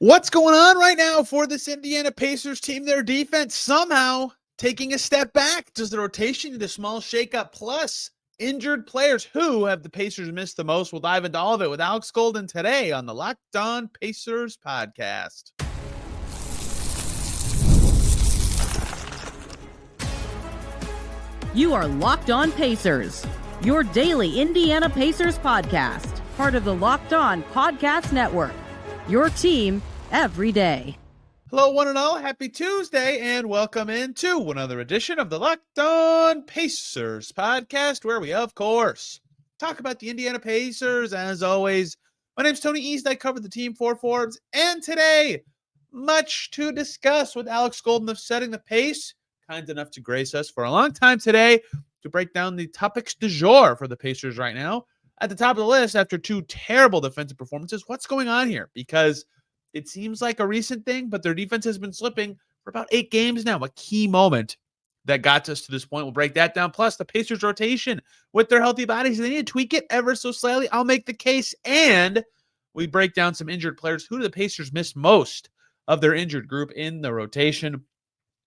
What's going on right now for this Indiana Pacers team? Their defense somehow taking a step back. Does the rotation need a small shakeup? Plus, injured players. Who have the Pacers missed the most? We'll dive into all of it with Alex Golden today on the Locked On Pacers podcast. You are Locked On Pacers, your daily Indiana Pacers podcast, part of the Locked On Podcast Network, your team every day. Hello, one and all. Happy Tuesday, and welcome into another edition of the Locked On Pacers podcast, where we, of course, talk about the Indiana Pacers. As always, my name's Tony East. I cover the team for Forbes, and today, much to discuss with Alex Golden of Setting the Pace, kind enough to grace us for a long time today to break down the topics du jour for the Pacers right now. At the top of the list, after two terrible defensive performances, what's going on here? Because it seems like a recent thing, but their defense has been slipping for about 8 games now. A key moment that got us to this point. We'll break that down. Plus, the Pacers rotation with their healthy bodies. They need to tweak it ever so slightly. I'll make the case. And we break down some injured players. Who do the Pacers miss most of their injured group in the rotation?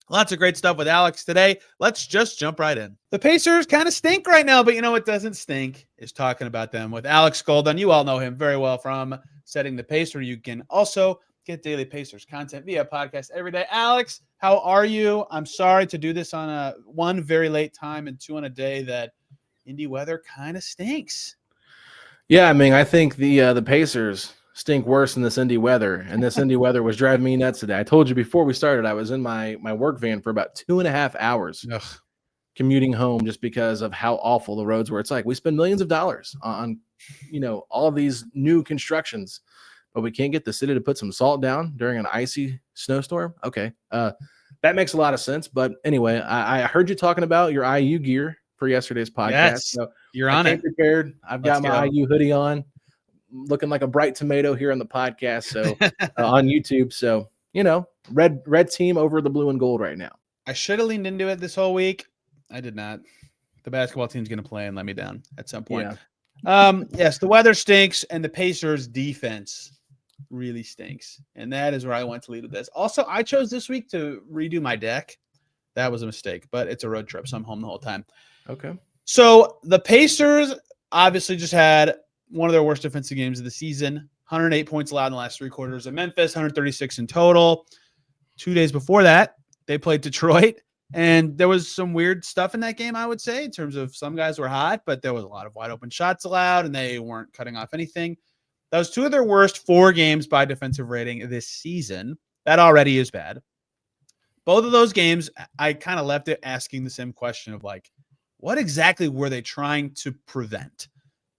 Lots of great stuff with Alex today. Let's just jump right in. The Pacers kind of stink right now, but you know what doesn't stink is talking about them with Alex Golden. You all know him very well from Setting the Pace, where you can also get daily Pacers content via podcast every day. Alex, how are you? I'm sorry to do this on a one very late time and two on a day that Indy weather kind of stinks. Yeah, I mean, I think the Pacers stink worse than this Indy weather, and this Indy weather was driving me nuts today. I told you before we started, I was in my work van for about 2.5 hours commuting home just because of how awful the roads were. It's like we spend millions of dollars on, all of these new constructions, but we can't get the city to put some salt down during an icy snowstorm. Okay, that makes a lot of sense. But anyway, I heard you talking about your IU gear for yesterday's podcast. Yes, so you're on it. Prepared. I've got my IU hoodie on, looking like a bright tomato here on the podcast, so on YouTube. So, red team over the blue and gold right now. I should have leaned into it this whole week. I did not. The basketball team's going to play and let me down at some point. Yeah. Yes, the weather stinks, and the Pacers defense really stinks. And that is where I want to lead with this. Also, I chose this week to redo my deck. That was a mistake, but it's a road trip, so I'm home the whole time. Okay. So the Pacers obviously just had one of their worst defensive games of the season. 108 points allowed in the last 3 quarters of Memphis, 136 in total. 2 days before that, they played Detroit, and there was some weird stuff in that game, I would say, in terms of some guys were hot, but there was a lot of wide open shots allowed, and they weren't cutting off anything. That was 2 of their worst 4 games by defensive rating this season. That already is bad. Both of those games, I kind of left it asking the same question of, like, what exactly were they trying to prevent?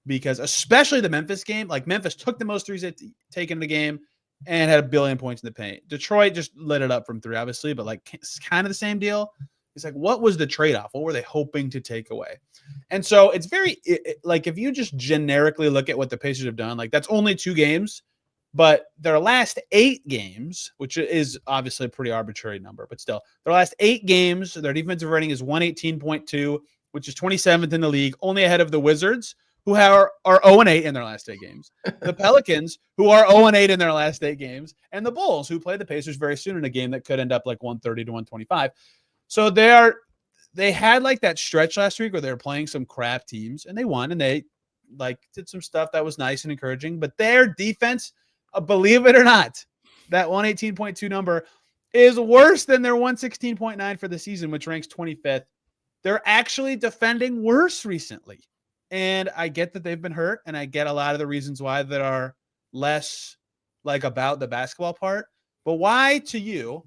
Because especially the Memphis game, like Memphis took the most threes taken in the game and had 1 billion points in the paint. Detroit just lit it up from 3, obviously, but like it's kind of the same deal. It's like, what was the trade-off? What were they hoping to take away? And so it's very like if you just generically look at what the Pacers have done, like that's only 2 games, but their last 8 games, which is obviously a pretty arbitrary number, but still, their last 8 games, their defensive rating is 118.2, which is 27th in the league, only ahead of the Wizards, who are 0-8 in their last 8 games, the Pelicans, who are 0-8 in their last 8 games, and the Bulls, who play the Pacers very soon in a game that could end up like 130 to 125. So they had like that stretch last week where they were playing some crap teams, and they won, and they like did some stuff that was nice and encouraging. But their defense, believe it or not, that 118.2 number is worse than their 116.9 for the season, which ranks 25th. They're actually defending worse recently. And I get that they've been hurt, and I get a lot of the reasons why that are less like about the basketball part. But why, to you,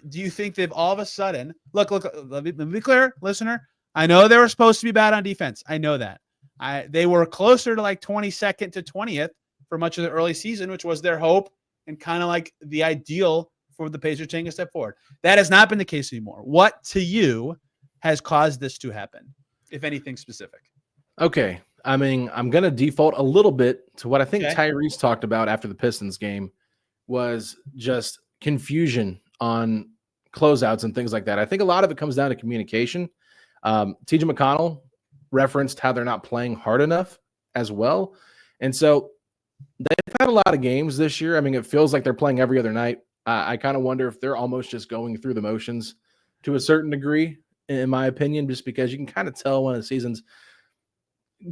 do you think they've all of a sudden look? Let me be clear, listener. I know they were supposed to be bad on defense. I know that. They were closer to like 22nd to 20th for much of the early season, which was their hope and kind of like the ideal for the Pacers taking a step forward. That has not been the case anymore. What to you has caused this to happen, if anything specific? Okay. I mean, I'm going to default a little bit to what I think Tyrese talked about after the Pistons game was just confusion on closeouts and things like that. I think a lot of it comes down to communication. TJ McConnell referenced how they're not playing hard enough as well. And so They've had a lot of games this year. I mean, it feels like they're playing every other night. I kind of wonder if they're almost just going through the motions to a certain degree, in my opinion, just because you can kind of tell when the season's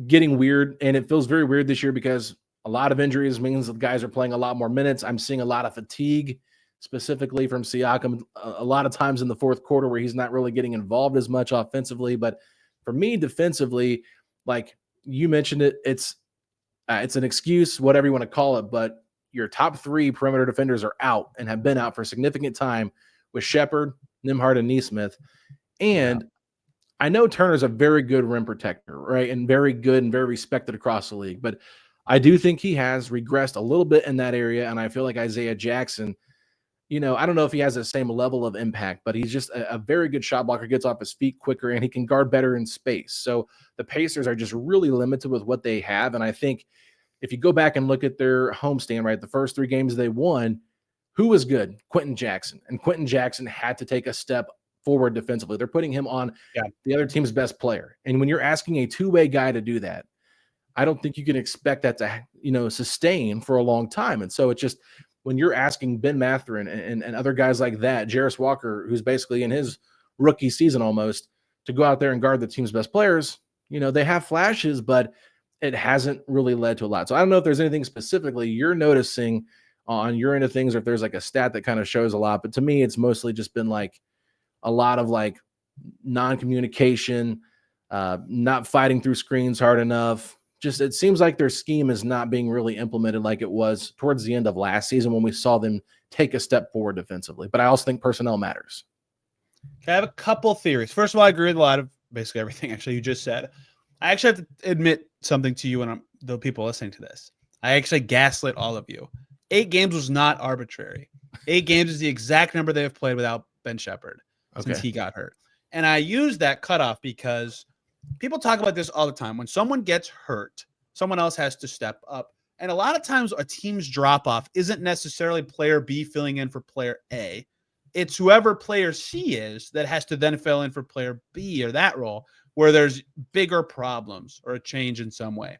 getting weird. And it feels very weird this year because a lot of injuries means that guys are playing a lot more minutes. I'm seeing a lot of fatigue, specifically from Siakam, a lot of times in the fourth quarter where he's not really getting involved as much offensively. But for me, defensively, like you mentioned it, it's an excuse, whatever you want to call it, but your top three perimeter defenders are out and have been out for a significant time with Shepherd, Nembhard, and Nesmith. And I know Turner's a very good rim protector, right? And very good and very respected across the league. But I do think he has regressed a little bit in that area. And I feel like Isaiah Jackson, I don't know if he has the same level of impact, but he's just a very good shot blocker, gets off his feet quicker, and he can guard better in space. So the Pacers are just really limited with what they have. And I think if you go back and look at their homestand, right, the first 3 games they won, who was good? Quentin Jackson. And Quentin Jackson had to take a step forward defensively. They're putting him on the other team's best player. And when you're asking a two-way guy to do that, I don't think you can expect that to, sustain for a long time. And so it's just when you're asking Ben Mathurin and other guys like that, Jarris Walker, who's basically in his rookie season almost, to go out there and guard the team's best players, they have flashes, but it hasn't really led to a lot. So I don't know if there's anything specifically you're noticing on your end of things, or if there's like a stat that kind of shows a lot. But to me, it's mostly just been like a lot of like non-communication, not fighting through screens hard enough. Just it seems like their scheme is not being really implemented like it was towards the end of last season when we saw them take a step forward defensively. But I also think personnel matters. Okay, I have a couple theories. First of all, I agree with a lot of basically everything actually you just said. I actually have to admit something to you and the people listening to this. I actually gaslit all of you. 8 games was not arbitrary. 8 games is the exact number they have played without Ben Shepherd since he got hurt. And I use that cutoff because people talk about this all the time. When someone gets hurt, someone else has to step up. And a lot of times a team's drop-off isn't necessarily player B filling in for player A. It's whoever player C is that has to then fill in for player B or that role where there's bigger problems or a change in some way.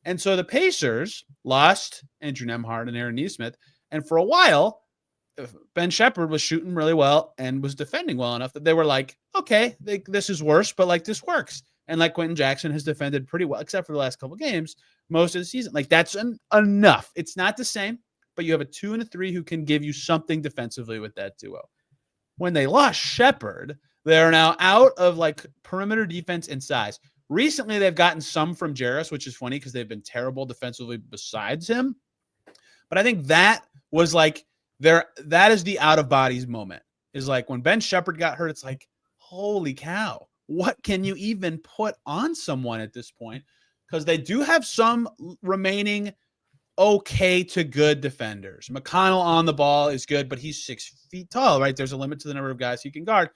And so the Pacers lost Andrew Nembhard and Aaron Nesmith. And for a while, Ben Shepherd was shooting really well and was defending well enough that they were like, okay, this is worse, but like this works. And like Quentin Jackson has defended pretty well, except for the last couple of games, most of the season. Like that's enough. It's not the same, but you have a 2 and a 3 who can give you something defensively with that duo. When they lost Shepherd, they're now out of like perimeter defense and size. Recently, they've gotten some from Jarris, which is funny because they've been terrible defensively besides him. But I think that was like that is the out of bodies moment. Is like when Ben Shepherd got hurt, it's like, holy cow, what can you even put on someone at this point? Because they do have some remaining okay to good defenders. McConnell on the ball is good, but he's 6 feet tall, right? There's a limit to the number of guys he can guard.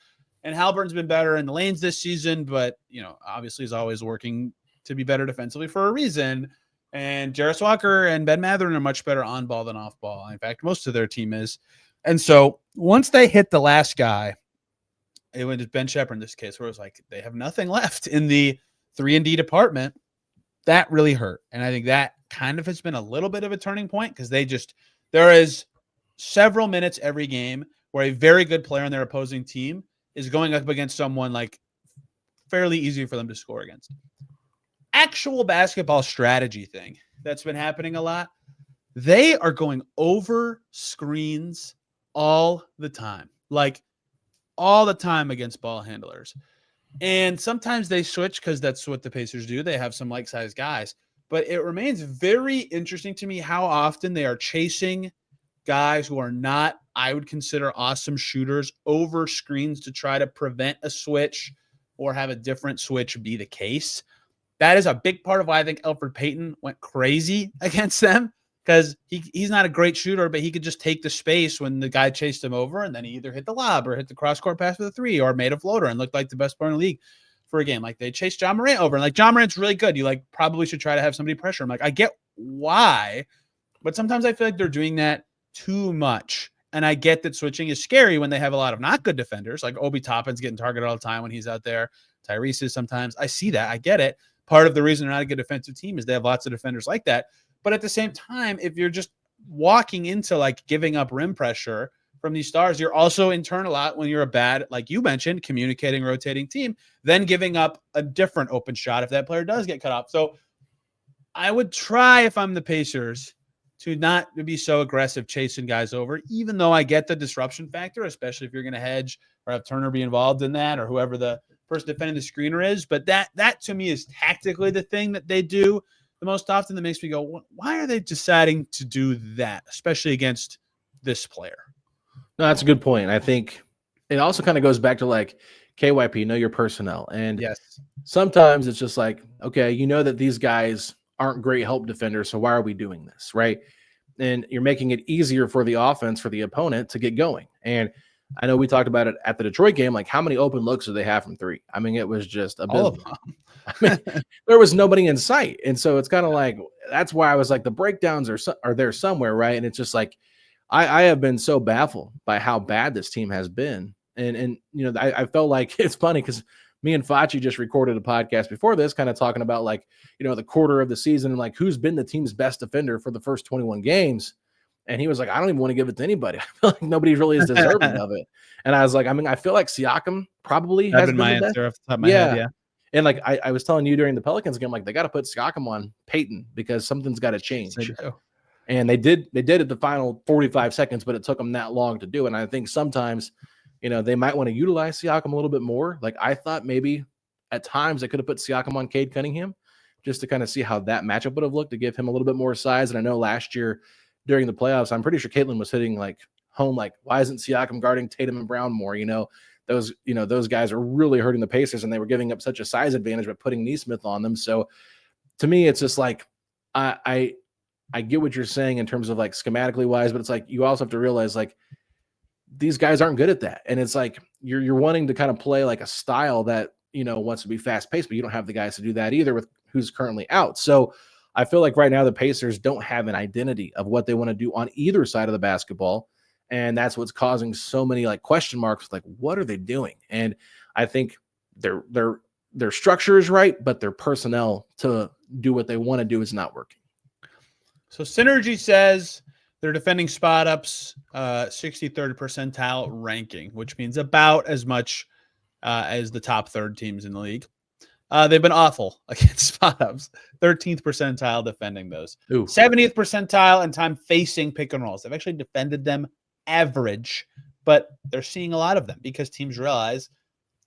And Haliburton's been better in the lanes this season, but, obviously he's always working to be better defensively for a reason. And Jarris Walker and Ben Mathurin are much better on ball than off ball. In fact, most of their team is. And so once they hit the last guy, it went Ben Shepherd in this case, where it was like they have nothing left in the 3-and-D department. That really hurt. And I think that kind of has been a little bit of a turning point because there is several minutes every game where a very good player on their opposing team is going up against someone like fairly easy for them to score against. Actual basketball strategy thing that's been happening a lot. They are going over screens all the time, like all the time against ball handlers. And sometimes they switch because that's what the Pacers do. They have some like-sized guys. But it remains very interesting to me how often they are chasing guys who are not, I would consider, awesome shooters over screens to try to prevent a switch or have a different switch be the case. That is a big part of why I think Elfrid Payton went crazy against them, because he's not a great shooter, but he could just take the space when the guy chased him over, and then he either hit the lob or hit the cross-court pass with a 3 or made a floater and looked like the best player in the league for a game. Like they chased John Morant over, and like John Morant's really good. You like probably should try to have somebody pressure him. Like I get why, but sometimes I feel like they're doing that too much. And I get that switching is scary when they have a lot of not good defenders, like Obi Toppin's getting targeted all the time when he's out there. Tyrese is sometimes. I see that. I get it. Part of the reason they're not a good defensive team is they have lots of defenders like that. But at the same time, if you're just walking into like giving up rim pressure from these stars, you're also in turn a lot when you're a bad, like you mentioned, communicating, rotating team, then giving up a different open shot if that player does get cut off. So I would try, if I'm the Pacers, to not be so aggressive chasing guys over, even though I get the disruption factor, especially if you're going to hedge or have Turner be involved in that or whoever the person defending the screener is. But that to me is tactically the thing that they do the most often that makes me go, why are they deciding to do that, especially against this player? No, that's a good point. I think it also kind of goes back to like KYP, know your personnel. And yes, sometimes it's just like, okay, you know that these guys aren't great help defenders, so why are we doing this, right? And you're making it easier for the offense, for the opponent to get going. And I know we talked about it at the Detroit game, like how many open looks do they have from three? I mean, it was just all of them. I mean, there was nobody in sight. And so it's kind of like, that's why I was like, the breakdowns are there somewhere, right? And it's just like, I have been so baffled by how bad this team has been. And you know, I felt like it's funny because me and Facci just recorded a podcast before this, kind of talking about like, you know, the quarter of the season and like who's been the team's best defender for the first 21 games. And he was like, I don't even want to give it to anybody. I feel like nobody really is deserving of it. And I was like, I mean, I feel like Siakam probably has been my the answer best. off the top of my head. Yeah. And like I was telling you during the Pelicans game, like they got to put Siakam on Peyton because something's got to change. And they did it the final 45 seconds, but it took them that long to do it. And I think sometimes, you know, they might want to utilize Siakam a little bit more. Like I thought maybe at times they could have put Siakam on Cade Cunningham just to kind of see how that matchup would have looked, to give him a little bit more size. And I know last year during the playoffs, I'm pretty sure Caitlin was hitting like home, like, why isn't Siakam guarding Tatum and Brown more? You know, those guys are really hurting the Pacers, and they were giving up such a size advantage by putting Nesmith on them. So to me, it's just like, I get what you're saying in terms of like schematically wise, but it's like, you also have to realize like these guys aren't good at that. And it's like, you're wanting to kind of play like a style that, you know, wants to be fast paced, but you don't have the guys to do that either with who's currently out. So I feel like right now the Pacers don't have an identity of what they want to do on either side of the basketball. And that's what's causing so many like question marks. Like, what are they doing? And I think their structure is right, but their personnel to do what they want to do is not working. So Synergy says they're defending spot ups 63rd percentile ranking, which means about as much as the top third teams in the league. They've been awful against spot ups. 13th percentile defending those. Ooh. 70th percentile in time facing pick and rolls. They've actually defended them average, but they're seeing a lot of them because teams realize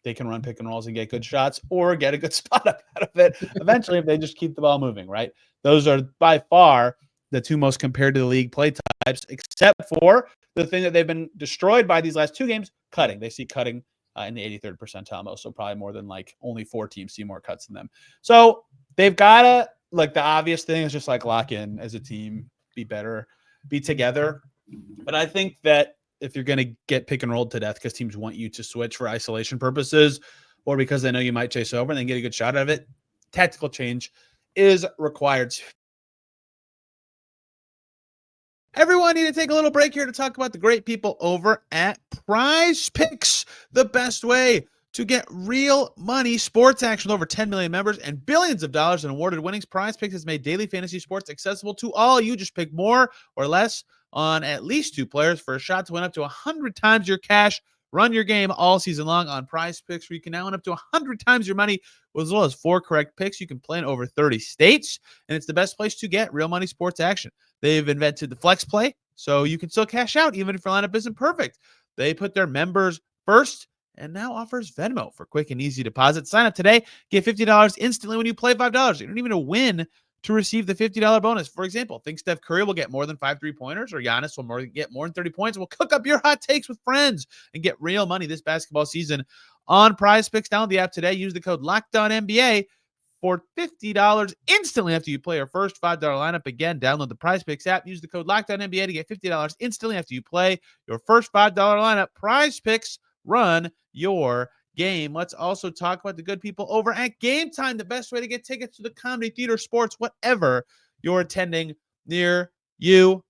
they can run pick and rolls and get good shots or get a good spot up out of it eventually if they just keep the ball moving, right? Those are by far the two most compared to the league play types, except for the thing that they've been destroyed by these last two games, cutting. They see cutting in the 83rd percentile most, so probably more than like only 4 teams see more cuts than them. So they've got to, like the obvious thing is just like lock in as a team, be better, be together. But I think that if you're going to get pick and rolled to death because teams want you to switch for isolation purposes or because they know you might chase over and then get a good shot out of it, tactical change is required. Everyone need to take a little break here to talk about the great people over at PrizePicks, the best way to get real money sports action with over 10 million members and billions of dollars in awarded winnings. PrizePicks has made daily fantasy sports accessible to all. You just pick more or less on at least 2 players for a shot to win up to 100 times your cash. Run your game all season long on PrizePicks, where you can now win up to 100 times your money with as well as 4 correct picks. You can play in over 30 states, and it's the best place to get real money sports action. They've invented the flex play, so you can still cash out even if your lineup isn't perfect. They put their members first and now offers Venmo for quick and easy deposits. Sign up today, get $50 instantly when you play $5. You don't even win to receive the $50 bonus. For example, think Steph Curry will get more than 5 3-pointers or Giannis will get more than 30 points. We'll cook up your hot takes with friends and get real money this basketball season on PrizePicks. Download the app today. Use the code LOCKEDONNBA for $50 instantly after you play your first $5 lineup. Again, download the PrizePicks app. Use the code LOCKEDONNBA to get $50 instantly after you play your first $5 lineup. PrizePicks, run your game. Let's also talk about the good people over at Game Time, the best way to get tickets to the comedy, theater, sports, whatever you're attending near you.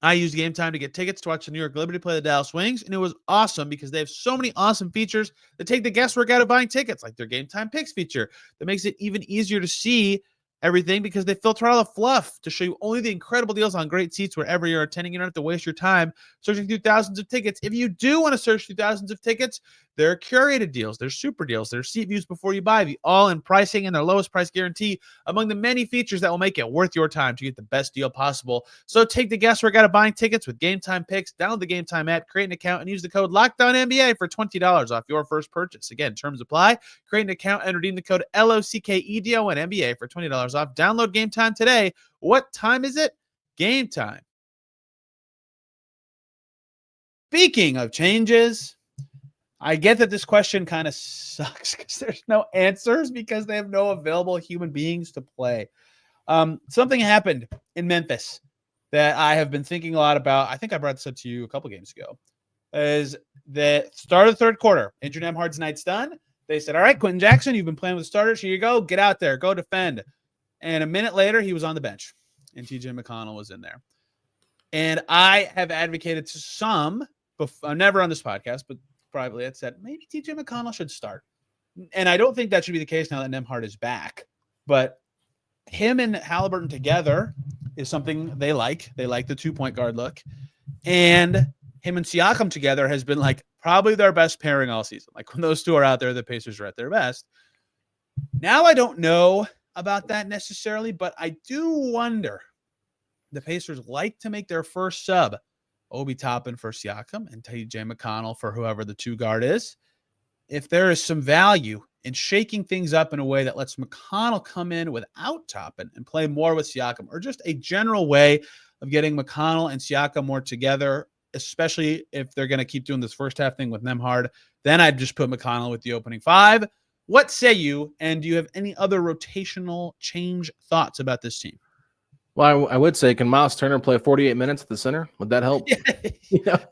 I used Game Time to get tickets to watch the New York Liberty play the Dallas Wings, and it was awesome because they have so many awesome features that take the guesswork out of buying tickets, like their Game Time Picks feature that makes it even easier to see everything because they filter out all the fluff to show you only the incredible deals on great seats wherever you're attending. You don't have to waste your time searching through thousands of tickets. If you do want to search through thousands of tickets, there are curated deals, there's super deals, there's seat views before you buy, the all-in pricing and their lowest price guarantee among the many features that will make it worth your time to get the best deal possible. So take the guesswork out of buying tickets with Game Time Picks. Download the Game Time app, create an account, and use the code LOCKDOWNNBA for $20 off your first purchase. Again, terms apply. Create an account and redeem the code LOCKEDONNBA for $20 off. Download Game Time today. What time is it? Game time. Speaking of changes, I get that this question kind of sucks because there's no answers because they have no available human beings to play. Something happened in Memphis that I have been thinking a lot about. I think I brought this up to you a couple games ago. Is the start of the third quarter. Andrew Nembhard's night's done. They said, all right, Quentin Jackson, you've been playing with the starters. Here you go. Get out there. Go defend. And a minute later, he was on the bench, and TJ McConnell was in there. And I have advocated to some, never on this podcast, but privately, I said maybe TJ McConnell should start. And I don't think that should be the case now that Nembhard is back. But him and Haliburton together is something they like. They like the 2-point guard look. And him and Siakam together has been like probably their best pairing all season. Like when those two are out there, the Pacers are at their best. Now I don't know about that necessarily, but I do wonder. The Pacers like to make their first sub Obi Toppin for Siakam and TJ McConnell for whoever the 2 guard is. If there is some value in shaking things up in a way that lets McConnell come in without Toppin and play more with Siakam, or just a general way of getting McConnell and Siakam more together, especially if they're going to keep doing this first half thing with Nembhard, then I'd just put McConnell with the opening 5. What say you? And do you have any other rotational change thoughts about this team? Well, I would say, can Myles Turner play 48 minutes at the center? Would that help? Yeah.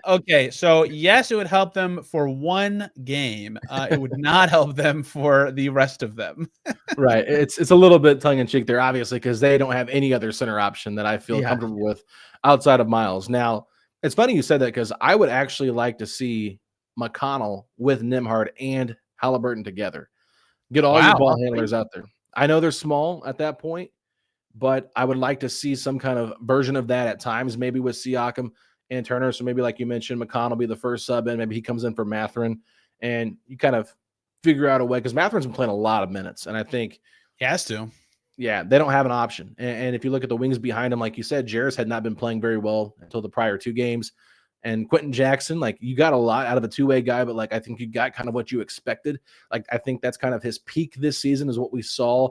Okay, so yes, it would help them for one game. It would not help them for the rest of them. Right. It's a little bit tongue-in-cheek there, obviously, because they don't have any other center option that I feel comfortable with outside of Myles. Now, it's funny you said that because I would actually like to see McConnell with Nembhard and Haliburton together. Get all your ball handlers out there. I know they're small at that point, but I would like to see some kind of version of that at times, maybe with Siakam and Turner. So maybe like you mentioned, McConnell be the first sub in. Maybe he comes in for Mathurin, and you kind of figure out a way because Mathurin's been playing a lot of minutes, and I think he has to. Yeah, they don't have an option. And if you look at the wings behind him, like you said, Jarris had not been playing very well until the prior 2 games. And Quentin Jackson, like you got a lot out of a 2-way guy, but like I think you got kind of what you expected. Like I think that's kind of his peak this season is what we saw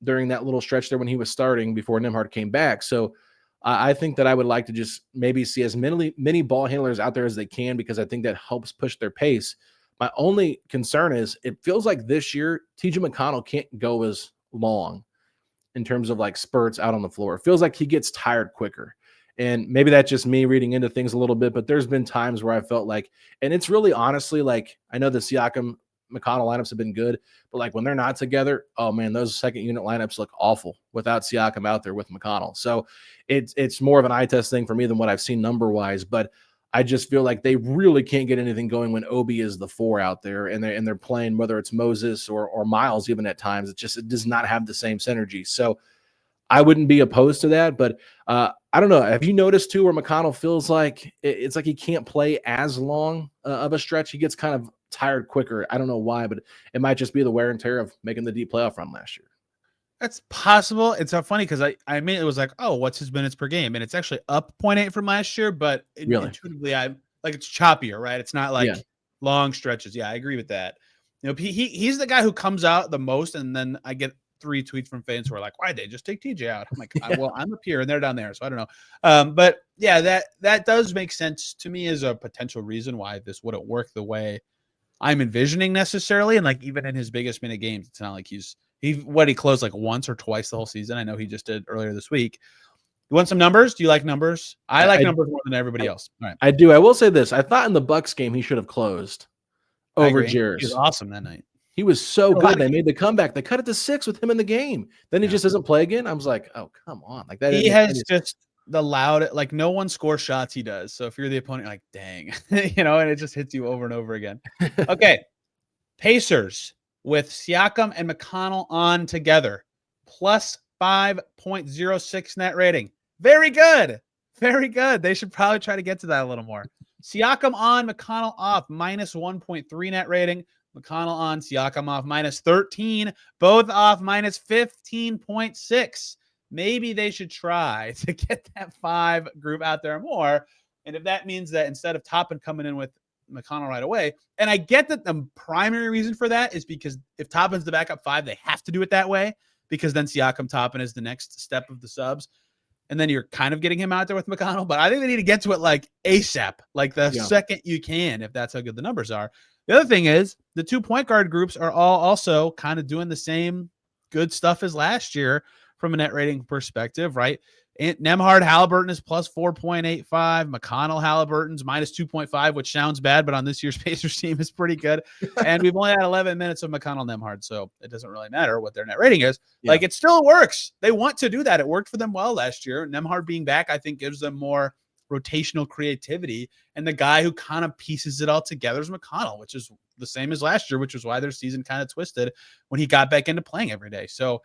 during that little stretch there when he was starting before Nembhard came back. So I think that I would like to just maybe see as many ball handlers out there as they can because I think that helps push their pace. My only concern is it feels like this year TJ McConnell can't go as long in terms of like spurts out on the floor. It feels like he gets tired quicker. And maybe that's just me reading into things a little bit, but there's been times where I felt like, and it's really honestly like, I know the Siakam McConnell lineups have been good, but like when they're not together, oh man, those second unit lineups look awful without Siakam out there with McConnell. So it's more of an eye test thing for me than what I've seen number wise, but I just feel like they really can't get anything going when Obi is the 4 out there and they're playing, whether it's Moses or Myles, even at times, it does not have the same synergy. So I wouldn't be opposed to that, but I don't know. Have you noticed too where McConnell feels like it's like he can't play as long of a stretch? He gets kind of tired quicker. I don't know why, but it might just be the wear and tear of making the deep playoff run last year. That's possible. It's so funny because I mean it was like, oh, what's his minutes per game? And it's actually up 0.8 from last year, but intuitively I like it's choppier, right? It's not like long stretches. Yeah, I agree with that. You know, he's the guy who comes out the most, and then I get 3 tweets from fans who are like, why'd they just take TJ out? I'm like, well, I'm up here and they're down there, so I don't know. But yeah, that does make sense to me as a potential reason why this wouldn't work the way I'm envisioning necessarily. And like even in his biggest minute games, it's not like he closed like once or twice the whole season. I know he just did earlier this week. You want some numbers? Do you like numbers? I like numbers more than everybody else. All right. I do. I will say this. I thought in the Bucks game he should have closed over Jarris. He was awesome that night. He was so good. They made the comeback. They cut it to 6 with him in the game. Then he just doesn't play again. I was like, oh, come on. Like that. He has just the loud, like no one scores shots he does. So if you're the opponent, you're like, dang, and it just hits you over and over again. Okay. Pacers with Siakam and McConnell on together plus 5.06 net rating. Very good. Very good. They should probably try to get to that a little more. Siakam on, McConnell off, minus 1.3 net rating. McConnell on, Siakam off, minus 13. Both off, minus 15.6. Maybe they should try to get that 5 group out there more. And if that means that instead of Toppin coming in with McConnell right away, and I get that the primary reason for that is because if Toppin's the backup 5, they have to do it that way because then Siakam Toppin is the next step of the subs. And then you're kind of getting him out there with McConnell. But I think they need to get to it like ASAP, like the second you can, if that's how good the numbers are. The other thing is the 2 point guard groups are all also kind of doing the same good stuff as last year from a net rating perspective, right? And Nembhard Haliburton is plus 4.85. McConnell Haliburton's minus 2.5, which sounds bad, but on this year's Pacers team is pretty good. And we've only had 11 minutes of McConnell Nembhard, so it doesn't really matter what their net rating is. Yeah. Like, it still works. They want to do that. It worked for them well last year. Nembhard being back, I think, gives them more rotational creativity. And the guy who kind of pieces it all together is McConnell, which is the same as last year, which was why their season kind of twisted when he got back into playing every day. So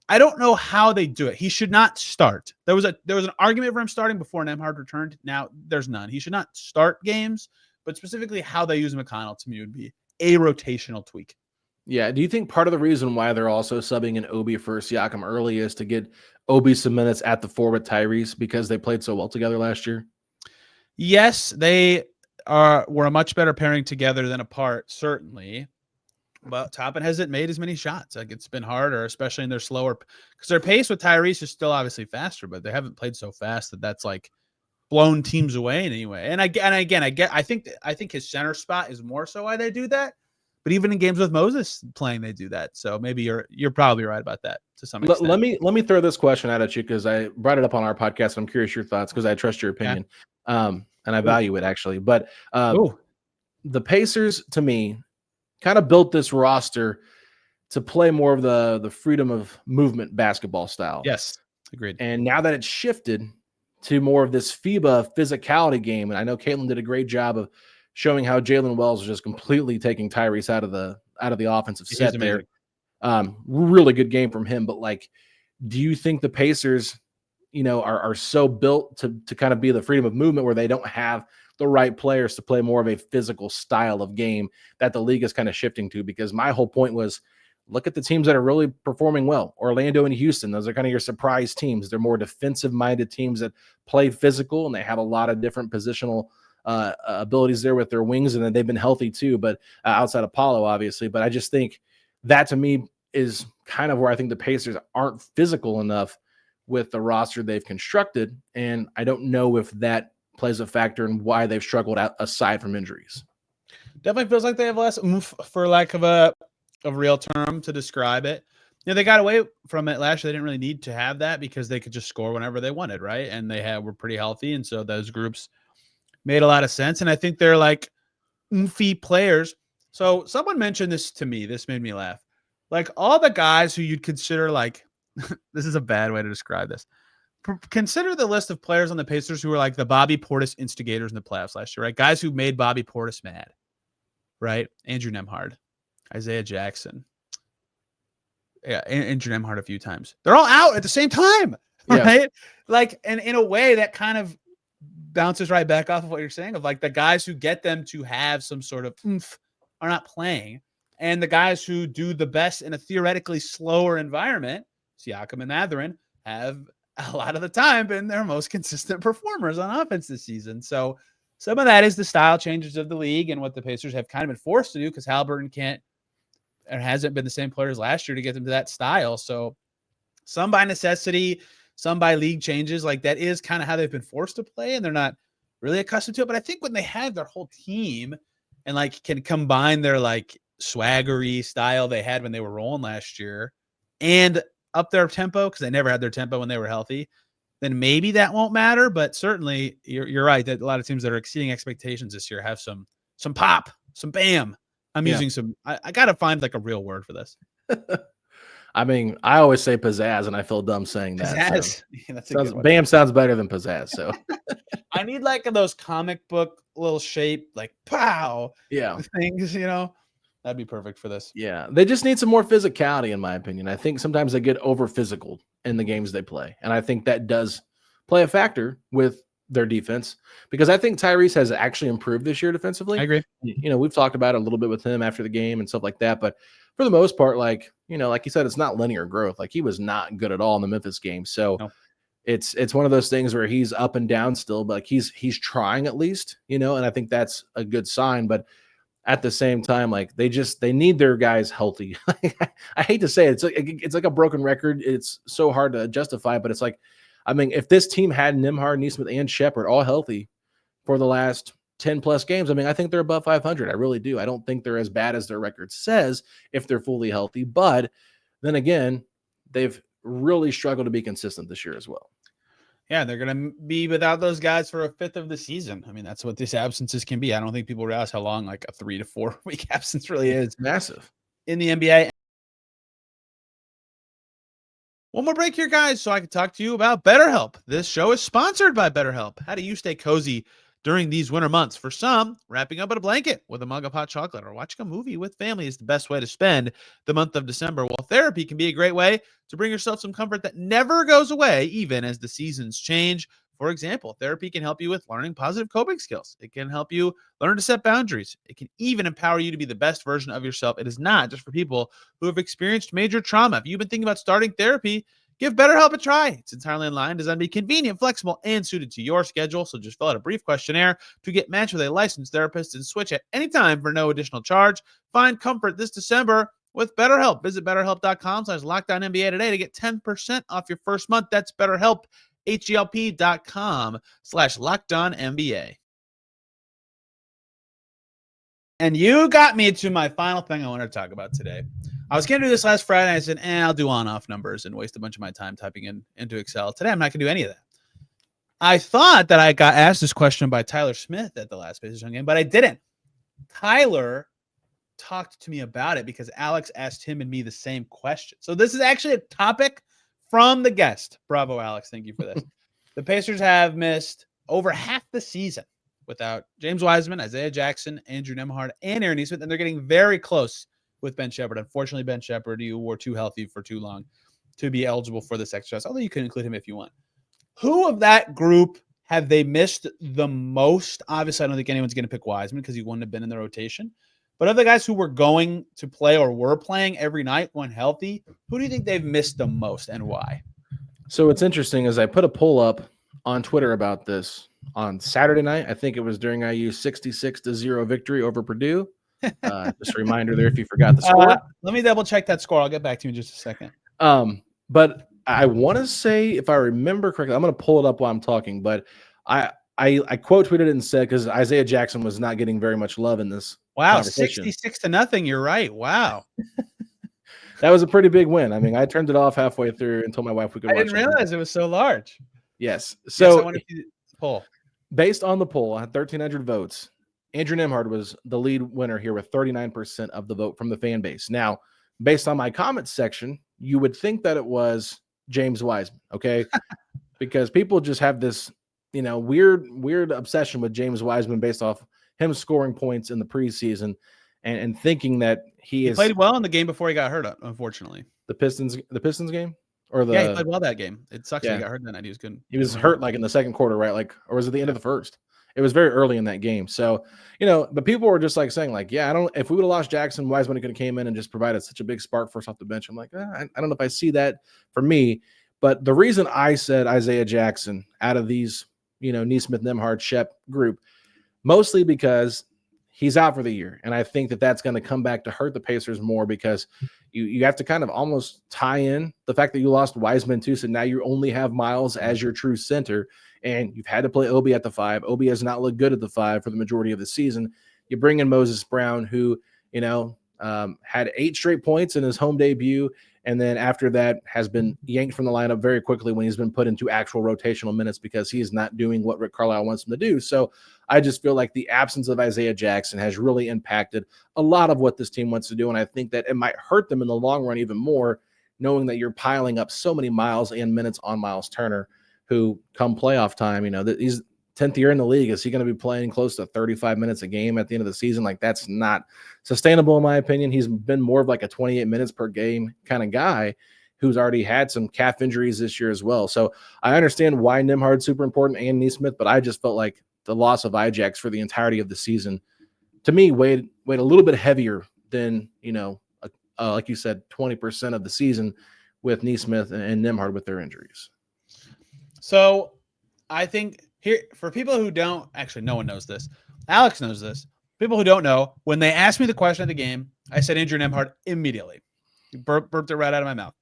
I don't know how they do it. He should not start. There was an argument for him starting before Nembhard returned. Now there's none. He should not start games, but specifically how they use McConnell to me would be a rotational tweak. Yeah. Do you think part of the reason why they're also subbing in Obi for Siakam early is to get Obi some minutes at the 4 with Tyrese because they played so well together last year? Yes, they were a much better pairing together than apart, certainly. But Toppin hasn't made as many shots. Like, it's been harder, especially in their slower, because their pace with Tyrese is still obviously faster, but they haven't played so fast that that's like blown teams away in any way. And I think his center spot is more so why they do that. But even in games with Moses playing, they do that. So maybe you're probably right about that to some extent. Let me throw this question out at you because I brought it up on our podcast. I'm curious your thoughts because I trust your opinion, and I value it actually. But the Pacers, to me, kind of built this roster to play more of the freedom of movement basketball style. Yes, agreed. And now that it's shifted to more of this FIBA physicality game, and I know Caitlin did a great job of showing how Jalen Wells was just completely taking Tyrese out of the offensive set there. Really good game from him. But like, do you think the Pacers, are so built to kind of be the freedom of movement where they don't have the right players to play more of a physical style of game that the league is kind of shifting to? Because my whole point was, look at the teams that are really performing well. Orlando and Houston, those are kind of your surprise teams. They're more defensive-minded teams that play physical, and they have a lot of different positional abilities there with their wings, and then they've been healthy too, but outside of Paulo, obviously. But I just think that, to me, is kind of where I think the Pacers aren't physical enough with the roster they've constructed, and I don't know if that plays a factor in why they've struggled aside from injuries. Definitely feels like they have less oomph, for lack of a real term to describe it. They got away from it last year. They didn't really need to have that because they could just score whenever they wanted, right? And they were pretty healthy, and so those groups made a lot of sense. And I think they're like oomphy players. So someone mentioned this to me. This made me laugh. Like, all the guys who you'd consider like this is a bad way to describe this. Consider the list of players on the Pacers who were like the Bobby Portis instigators in the playoffs last year, right? Guys who made Bobby Portis mad, right? Andrew Nembhard, Isaiah Jackson. Yeah, Andrew Nembhard a few times. They're all out at the same time, right? Like, and in a way that kind of bounces right back off of what you're saying of like the guys who get them to have some sort of oomph are not playing. And the guys who do the best in a theoretically slower environment, Siakam and Mathurin, have a lot of the time been their most consistent performers on offense this season. So some of that is the style changes of the league and what the Pacers have kind of been forced to do because Haliburton hasn't been the same player as last year to get them to that style. So some by necessity, some by league changes, like that is kind of how they've been forced to play, and they're not really accustomed to it. But I think when they have their whole team and like can combine their like swaggery style they had when they were rolling last year and up their tempo, because they never had their tempo when they were healthy, then maybe that won't matter. But certainly you're right that a lot of teams that are exceeding expectations this year have some pop, some bam. I'm using some, I got to find like a real word for this. I mean, I always say pizzazz, and I feel dumb saying that. Pizzazz. So. Yeah, that's a good one. Bam sounds better than pizzazz. So I need like those comic book little shape, like pow, things, That'd be perfect for this. Yeah, they just need some more physicality, in my opinion. I think sometimes they get over physical in the games they play, and I think that does play a factor with their defense because I think Tyrese has actually improved this year defensively. I agree. We've talked about it a little bit with him after the game and stuff like that, but for the most part, like you said, it's not linear growth. Like he was not good at all in the Memphis game, so. No. It's one of those things where he's up and down still, but like he's trying at least, and I think that's a good sign. But at the same time, like they need their guys healthy. I hate to say it, it's like a broken record. It's so hard to justify, but it's like, I mean, if this team had Nembhard, Nesmith, and Shepherd all healthy for the last 10 plus games, I mean, I think they're above 500. I really do. I don't think they're as bad as their record says if they're fully healthy. But then again, they've really struggled to be consistent this year as well. Yeah, they're going to be without those guys for a fifth of the season. I mean, that's what these absences can be. I don't think people realize how long like a 3 to 4 week absence really is. Massive in the NBA. One more break here, guys, so I can talk to you about BetterHelp. This show is sponsored by BetterHelp. How do you stay cozy during these winter months? For some, wrapping up in a blanket with a mug of hot chocolate or watching a movie with family is the best way to spend the month of December, while therapy can be a great way to bring yourself some comfort that never goes away, even as the seasons change. For example, therapy can help you with learning positive coping skills. It can help you learn to set boundaries. It can even empower you to be the best version of yourself. It is not just for people who have experienced major trauma. If you've been thinking about starting therapy, give BetterHelp a try. It's entirely online, designed to be convenient, flexible, and suited to your schedule. So just fill out a brief questionnaire to get matched with a licensed therapist and switch at any time for no additional charge. Find comfort this December with BetterHelp. Visit BetterHelp.com/LockedOnNBA today to get 10% off your first month. That's BetterHelp, HELP.com/LockedOnNBA. And you got me to my final thing I want to talk about today. I was going to do this last Friday. I said, I'll do on-off numbers and waste a bunch of my time typing into Excel. Today, I'm not going to do any of that. I thought that I got asked this question by Tyler Smith at the last Pacers game, but I didn't. Tyler talked to me about it because Alex asked him and me the same question. So this is actually a topic from the guest. Bravo, Alex. Thank you for this. The Pacers have missed over half the season without James Wiseman, Isaiah Jackson, Andrew Nembhard, and Aaron Nesmith, and they're getting very close with Ben Shepherd. Unfortunately, Ben Shepherd, you were too healthy for too long to be eligible for this exercise, although you can include him if you want. Who of that group have they missed the most? Obviously, I don't think anyone's going to pick Wiseman because he wouldn't have been in the rotation. But of the guys who were going to play or were playing every night when healthy, who do you think they've missed the most and why? So what's interesting is I put a poll up on Twitter about this on Saturday night. I think it was during IU's 66-0 victory over Purdue. Just a reminder there if you forgot the score. Let me double check that score. I'll get back to you in just a second. But I want to say, if I remember correctly, I'm going to pull it up while I'm talking, but I quote tweeted it and said, because Isaiah Jackson was not getting very much love in this. Wow, 66-0. You're right. Wow. That was a pretty big win. I mean, I turned it off halfway through and told my wife we could watch it. I didn't realize it was so large. Yes. So I want to see the poll. Based on the poll, I had 1,300 votes. Andrew Nembhard was the lead winner here with 39% of the vote from the fan base. Now, based on my comments section, you would think that it was James Wiseman, okay? Because people just have this, weird obsession with James Wiseman based off him scoring points in the preseason and thinking that he played well in the game before he got hurt, unfortunately. The Pistons game? He played well that game. It sucks that he got hurt that night. He was good. He was hurt like in the second quarter, right? Or was it the end of the first? It was very early in that game. So, but people were just like saying, like, if we would have lost Jackson, Wiseman could have came in and just provided such a big spark for us off the bench. I'm like, I don't know if I see that for me. But the reason I said Isaiah Jackson out of these, Nesmith, Nembhard, Shep group, mostly because he's out for the year. And I think that that's going to come back to hurt the Pacers more because you have to kind of almost tie in the fact that you lost Wiseman too. So now you only have Myles as your true center. And you've had to play Obi at the 5. Obi has not looked good at the 5 for the majority of the season. You bring in Moses Brown, who, had 8 straight points in his home debut. And then after that has been yanked from the lineup very quickly when he's been put into actual rotational minutes because he is not doing what Rick Carlisle wants him to do. So I just feel like the absence of Isaiah Jackson has really impacted a lot of what this team wants to do. And I think that it might hurt them in the long run even more, knowing that you're piling up so many miles and minutes on Myles Turner, who come playoff time, he's 10th year in the league. Is he going to be playing close to 35 minutes a game at the end of the season? Like, that's not sustainable, in my opinion. He's been more of like a 28 minutes per game kind of guy who's already had some calf injuries this year as well. So I understand why Nembhard's super important and Nesmith, but I just felt like the loss of Ajax for the entirety of the season, to me, weighed a little bit heavier than, like you said, 20% of the season with Nesmith and Nembhard with their injuries. So I think here, for people who don't, actually no one knows this, Alex knows this. People who don't know, when they asked me the question of the game, I said Andrew Nembhard immediately. Burped it right out of my mouth.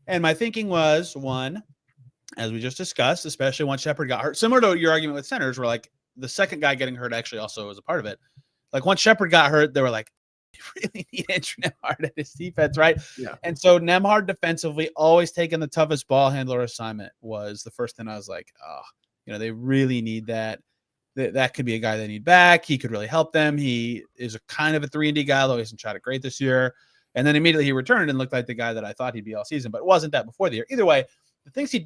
And my thinking was, one, as we just discussed, especially once Shepard got hurt, similar to your argument with centers, where like the second guy getting hurt actually also was a part of it. Like once Shepard got hurt, they were like, you really need Andrew Nembhard at his defense, right? Yeah. And so Nembhard defensively, always taking the toughest ball handler assignment, was the first thing I was like, oh, they really need that. That could be a guy they need back. He could really help them. He is a kind of a 3-and-D guy, although he hasn't shot it great this year. And then immediately he returned and looked like the guy that I thought he'd be all season, but it wasn't that before the year. Either way, the things he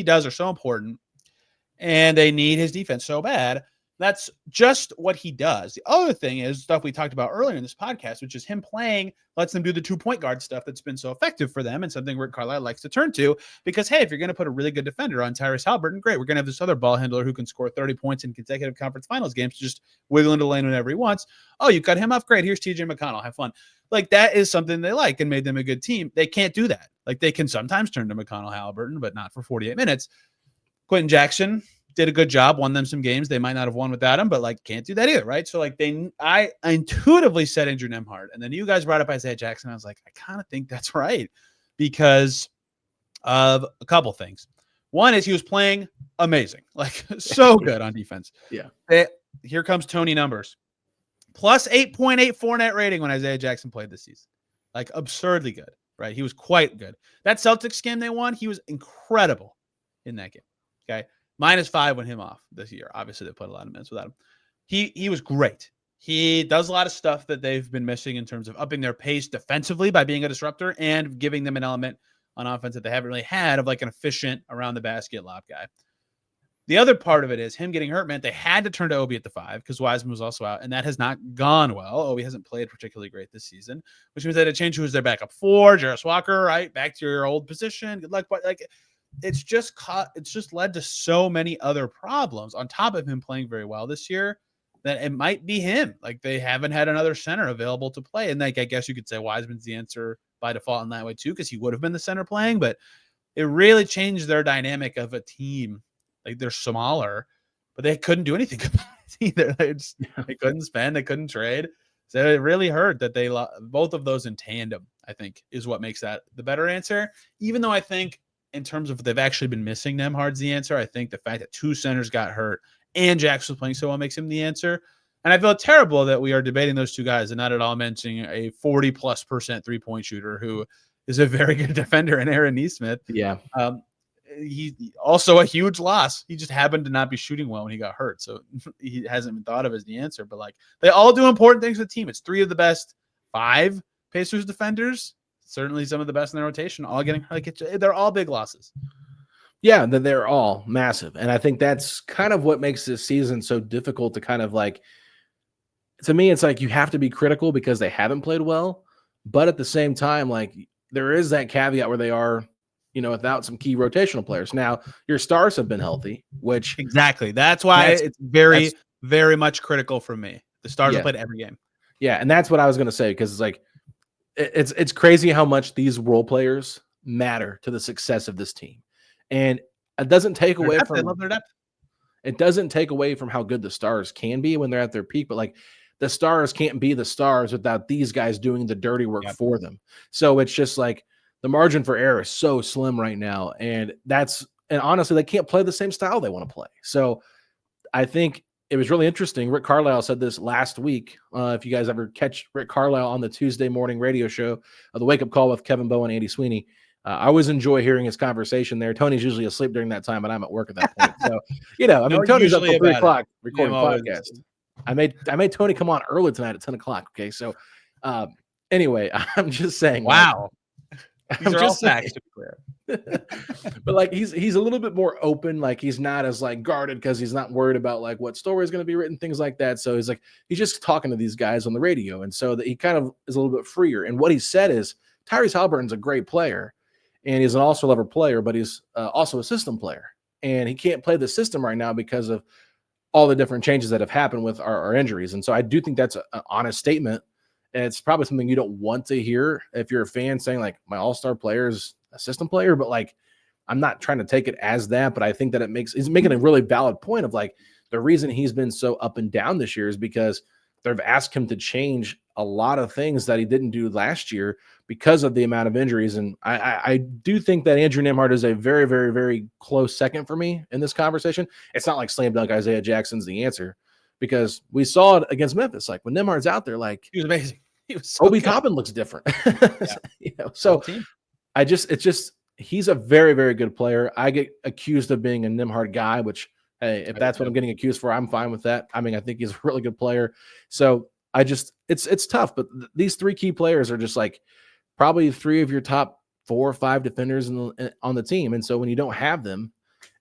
does are so important, and they need his defense so bad. That's just what he does. The other thing is stuff we talked about earlier in this podcast, which is him playing, lets them do the 2-point guard stuff that's been so effective for them, and something Rick Carlisle likes to turn to, because, hey, if you're going to put a really good defender on Tyrese Haliburton, great. We're going to have this other ball handler who can score 30 points in consecutive conference finals games, just wiggle into the lane whenever he wants. Oh, you cut him off? Great. Here's TJ McConnell. Have fun. Like, that is something they like and made them a good team. They can't do that. Like, they can sometimes turn to McConnell Haliburton, but not for 48 minutes. Quentin Jackson did a good job, won them some games they might not have won without him, but like can't do that either, right? So like I intuitively said Andrew Nembhard, and then you guys brought up Isaiah Jackson. I was like, I kind of think that's right because of a couple things. One is he was playing amazing, like so good on defense. Yeah. Here comes Tony numbers. Plus 8.84 net rating when Isaiah Jackson played this season. Like absurdly good, right? He was quite good. That Celtics game they won, he was incredible in that game. Okay. -5 when him off this year. Obviously, they played a lot of minutes without him. He was great. He does a lot of stuff that they've been missing in terms of upping their pace defensively by being a disruptor and giving them an element on offense that they haven't really had of like an efficient around the basket lob guy. The other part of it is him getting hurt meant they had to turn to Obi at the 5 because Wiseman was also out, and that has not gone well. Obi hasn't played particularly great this season, which means they had to change who's their backup 4, Jarris Walker, right? Back to your old position. Good luck. But like, it's just led to so many other problems on top of him playing very well this year that it might be him. Like they haven't had another center available to play. And like, I guess you could say Wiseman's the answer by default in that way too, because he would have been the center playing, but it really changed their dynamic of a team. Like they're smaller, but they couldn't do anything about it either. They couldn't spend, they couldn't trade. So it really hurt that they both of those in tandem, I think, is what makes that the better answer. Even though I think in terms of they've actually been missing Nembhard's the answer. I think the fact that 2 centers got hurt and Jackson was playing so well makes him the answer. And I feel terrible that we are debating those two guys and not at all mentioning a 40+% 3-point shooter who is a very good defender in Aaron Nesmith. Yeah. He also a huge loss. He just happened to not be shooting well when he got hurt. So he hasn't been thought of as the answer, but like they all do important things for the team. It's 3 of the best 5 Pacers defenders. Certainly some of the best in their rotation, all getting like they're all big losses. Yeah, they're all massive. And I think that's kind of what makes this season so difficult to kind of like, to me, it's like you have to be critical because they haven't played well. But at the same time, like there is that caveat where they are, without some key rotational players. Now, your stars have been healthy, which exactly. That's why it's very, very much critical for me. The stars have played every game. Yeah, and that's what I was going to say because it's like, it's crazy how much these role players matter to the success of this team. And it doesn't take away from their depth. It doesn't take away from how good the stars can be when they're at their peak, but like the stars can't be the stars without these guys doing the dirty work for them. So it's just like the margin for error is so slim right now. And honestly, they can't play the same style they want to play. So I think it was really interesting. Rick Carlisle said this last week. If you guys ever catch Rick Carlisle on the Tuesday morning radio show, the Wake Up Call with Kevin Bowe and Andy Sweeney, I always enjoy hearing his conversation there. Tony's usually asleep during that time, and I'm at work at that point. So, Tony's up till 3 o'clock recording podcast. I made Tony come on early tonight at 10 o'clock. Okay, so anyway, I'm just saying. Wow. These are all facts, to be clear. But like he's a little bit more open, like he's not as like guarded because he's not worried about like what story is going to be written, things like that. So he's just talking to these guys on the radio, and so that he kind of is a little bit freer. And what he said is Tyrese Haliburton's a great player, and he's an all-star level player, but he's also a system player, and he can't play the system right now because of all the different changes that have happened with our injuries. And so I do think that's an honest statement. And it's probably something you don't want to hear if you're a fan saying like my all-star player is a system player, but like, I'm not trying to take it as that, but I think that he's making a really valid point of like the reason he's been so up and down this year is because they've asked him to change a lot of things that he didn't do last year because of the amount of injuries. And I do think that Andrew Nembhard is a very, very, very close second for me in this conversation. It's not like slam dunk Isaiah Jackson's the answer, because we saw it against Memphis. Like when Nembhard's out there, like he was amazing. He was so Obi good. Toppin looks different. So he's a very, very good player. I get accused of being a Nembhard guy, which, hey, if that's what I'm getting accused for, I'm fine with that. I mean, I think he's a really good player. So it's tough, but these three key players are just like probably three of your top 4 or 5 defenders on the team. And so when you don't have them,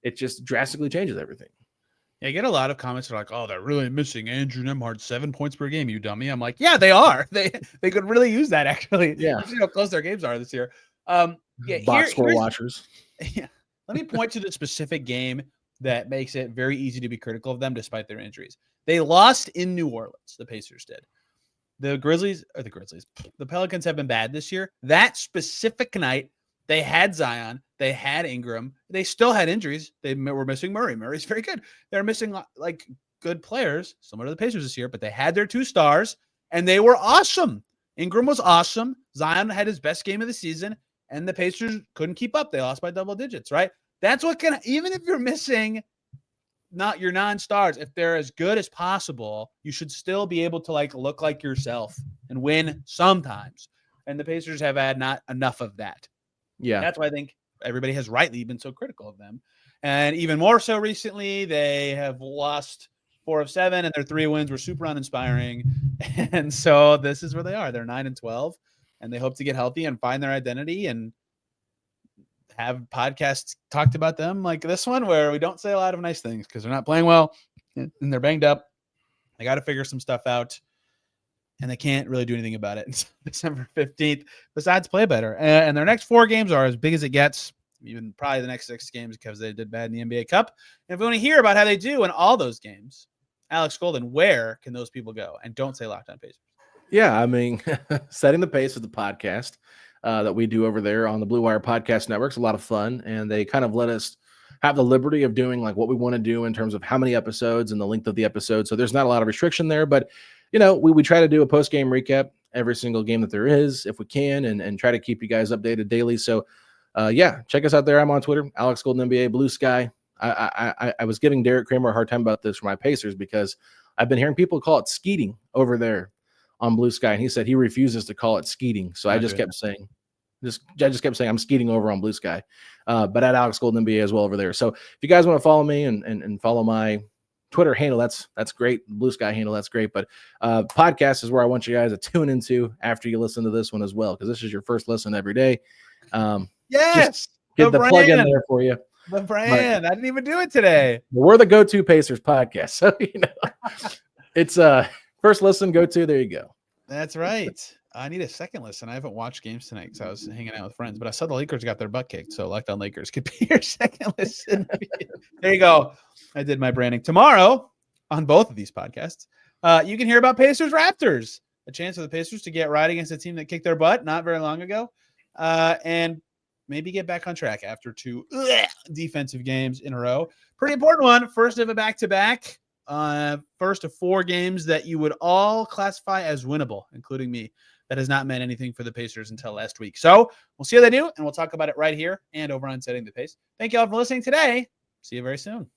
it just drastically changes everything. Yeah, I get a lot of comments that are like, "Oh, they're really missing Andrew Nembhard 7 points per game, you dummy." I'm like, yeah, they are. They could really use that, actually. Yeah. You see how close their games are this year. Box score watchers. Yeah. Let me point to the specific game that makes it very easy to be critical of them despite their injuries. They lost in New Orleans. The Pacers did. The Pelicans have been bad this year. That specific night, they had Zion, they had Ingram, they still had injuries. They were missing Murray. Murray's very good. They're missing like good players, similar to the Pacers this year, but they had their 2 stars and they were awesome. Ingram was awesome. Zion had his best game of the season, and the Pacers couldn't keep up. They lost by double digits, right? That's what even if you're missing not your non-stars, if they're as good as possible, you should still be able to like look like yourself and win sometimes. And the Pacers have had not enough of that. Yeah. That's why I think everybody has rightly been so critical of them. And even more so recently, they have lost 4 of 7, and their 3 wins were super uninspiring. And so this is where they are. They're 9-12, and they hope to get healthy and find their identity and have podcasts talked about them like this one, where we don't say a lot of nice things because they're not playing well and they're banged up. They got to figure some stuff out, and they can't really do anything about it until December 15th besides play better. And their next 4 games are as big as it gets, even probably the next 6 games, because they did bad in the NBA Cup. And if we want to hear about how they do in all those games, Alex Golden, where can those people go? And don't say Locked On Pacers. Yeah, I mean, Setting the Pace is the podcast that we do over there on the Blue Wire Podcast Network. It's a lot of fun, and they kind of let us have the liberty of doing like what we want to do in terms of how many episodes and the length of the episode. So there's not a lot of restriction there, but you know, we try to do a post-game recap every single game that there is, if we can, and try to keep you guys updated daily. So yeah, check us out there. I'm on Twitter, Alex Golden NBA, Blue Sky. I was giving Derek Kramer a hard time about this for my Pacers because I've been hearing people call it skeeting over there on Blue Sky, and he said he refuses to call it skeeting. So I just kept saying I'm skeeting over on Blue Sky, but at Alex Golden NBA as well over there. So if you guys want to follow me and follow my Twitter handle, that's great. Blue Sky handle, that's great. But podcast is where I want you guys to tune into after you listen to this one as well, because this is your first listen every day. Yes, get the plug in there for you. The brand. But I didn't even do it today. We're the go-to Pacers podcast, so you know it's first listen, go-to. There you go. That's right. I need a second listen. I haven't watched games tonight because I was hanging out with friends, but I saw the Lakers got their butt kicked. So Locked On Lakers could be your second listen. There you go. I did my branding. Tomorrow on both of these podcasts, you can hear about Pacers Raptors, a chance for the Pacers to get right against a team that kicked their butt not very long ago, and maybe get back on track after 2 defensive games in a row. Pretty important one. First of a back-to-back. First of 4 games that you would all classify as winnable, including me. That has not meant anything for the Pacers until last week. So we'll see how they do, and we'll talk about it right here and over on Setting the Pace. Thank you all for listening today. See you very soon.